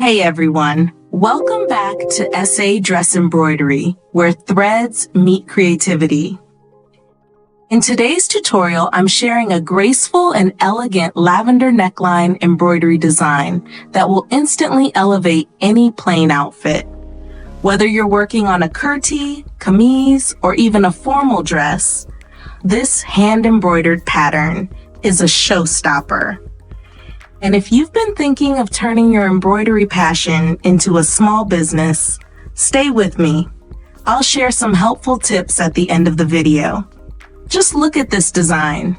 Hey everyone, welcome back to SA Dress Embroidery, where threads meet creativity. In today's tutorial, I'm sharing a graceful and elegant lavender neckline embroidery design that will instantly elevate any plain outfit. Whether you're working on a kurti, kameez, or even a formal dress, this hand-embroidered pattern is a showstopper. And if you've been thinking of turning your embroidery passion into a small business, stay with me. I'll share some helpful tips at the end of the video. Just look at this design.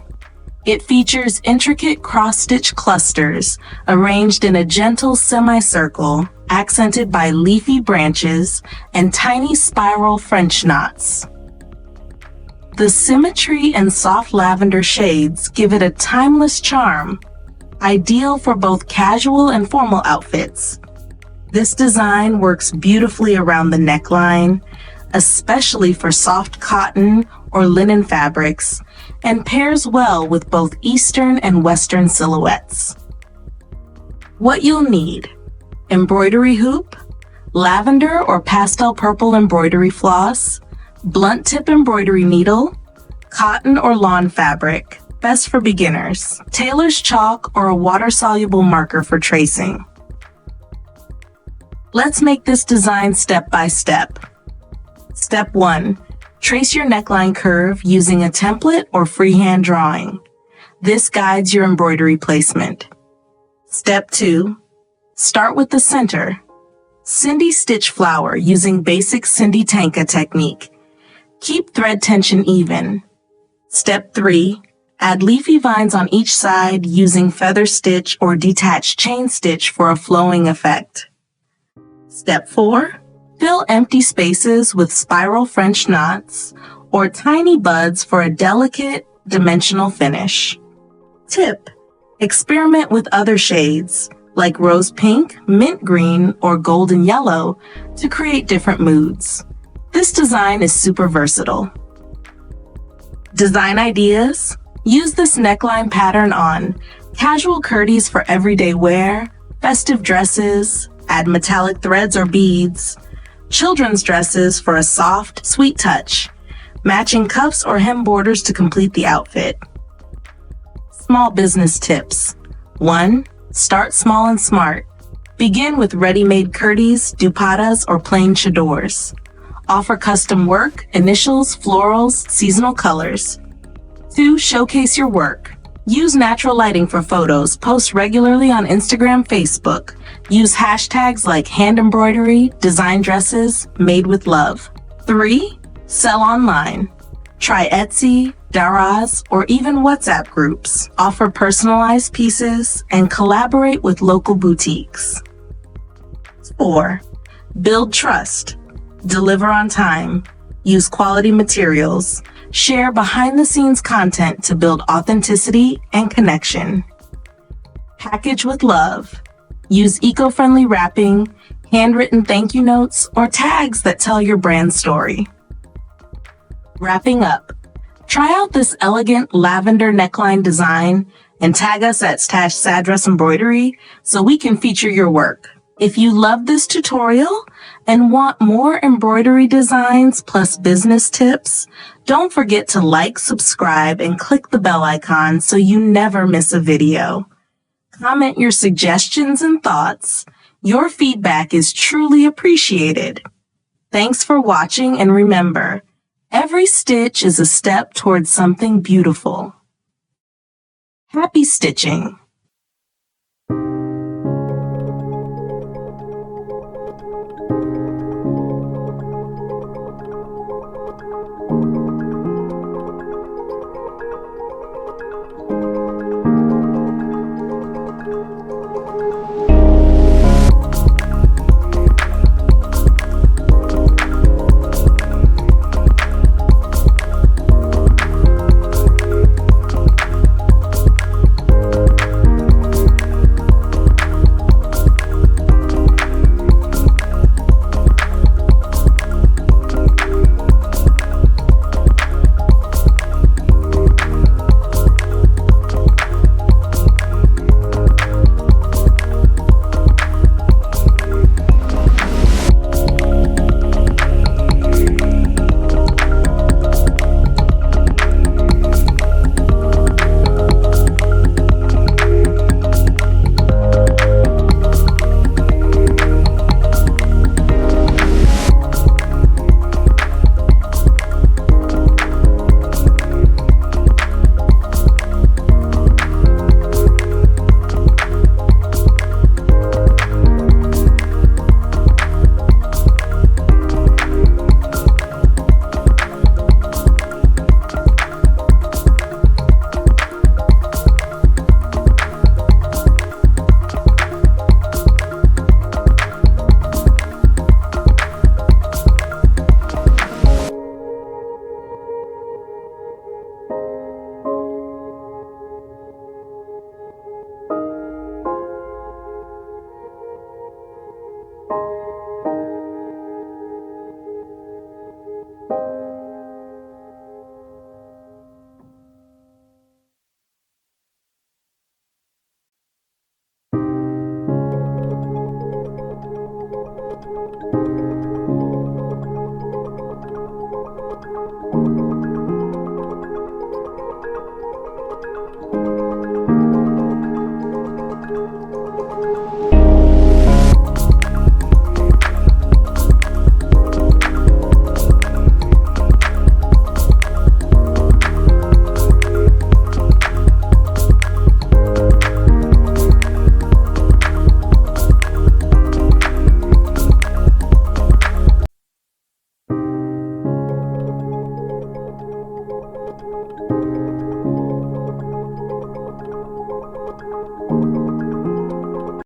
It features intricate cross-stitch clusters arranged in a gentle semicircle, accented by leafy branches and tiny spiral French knots. The symmetry and soft lavender shades give it a timeless charm, ideal for both casual and formal outfits. This design works beautifully around the neckline, especially for soft cotton or linen fabrics, and pairs well with both Eastern and Western silhouettes. What you'll need: embroidery hoop, lavender or pastel purple embroidery floss, blunt tip embroidery needle, cotton or lawn fabric, best for beginners, tailor's chalk or a water-soluble marker for tracing. Let's make this design step by step. Step 1. Trace your neckline curve using a template or freehand drawing. This guides your embroidery placement. Step 2. Start with the center. Sindhi stitch flower using basic Sindhi tanka technique. Keep thread tension even. Step 3. Add leafy vines on each side using feather stitch or detached chain stitch for a flowing effect. Step 4. Fill empty spaces with spiral French knots or tiny buds for a delicate, dimensional finish. Tip: experiment with other shades like rose pink, mint green, or golden yellow to create different moods. This design is super versatile. Design ideas: use this neckline pattern on casual kurtis for everyday wear, festive dresses, add metallic threads or beads, children's dresses for a soft, sweet touch, matching cuffs or hem borders to complete the outfit. Small business tips. 1. Start small and smart. Begin with ready-made kurtis, dupattas, or plain chadors. Offer custom work, initials, florals, seasonal colors. 2. Showcase your work. Use natural lighting for photos. Post regularly on Instagram, Facebook. Use hashtags like hand embroidery, design dresses, made with love. 3. Sell online. Try Etsy, Daraz, or even WhatsApp groups. Offer personalized pieces and collaborate with local boutiques. 4. Build trust. Deliver on time. Use quality materials. Share behind-the-scenes content to build authenticity and connection. Package with love. Use eco-friendly wrapping, handwritten thank you notes, or tags that tell your brand story. Wrapping up. Try out this elegant lavender neckline design and tag us at SA Dress Embroidery so we can feature your work. If you love this tutorial and want more embroidery designs plus business tips, don't forget to like, subscribe, and click the bell icon so you never miss a video. Comment your suggestions and thoughts. Your feedback is truly appreciated. Thanks for watching, and remember, every stitch is a step towards something beautiful. Happy stitching!